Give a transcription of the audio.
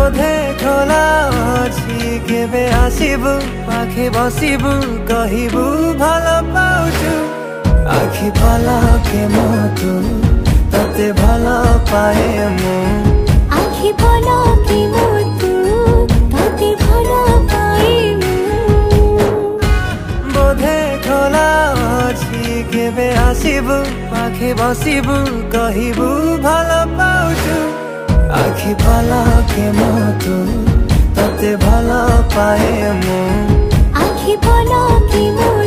बोधे खोला अछि केबे आसिबु पाखे बसिबु कहिबु भलो पाउछु आखि पलके मोतु तते भलो पाए मु आखि पलके मोतु तते भलो पाए मु बोधे खोला अछि केबे आसिबु पाखे बसिबु कहिबु भलो पाउछु आखि पलके मोतु तते भलो पाए मु आखि पलके मोतु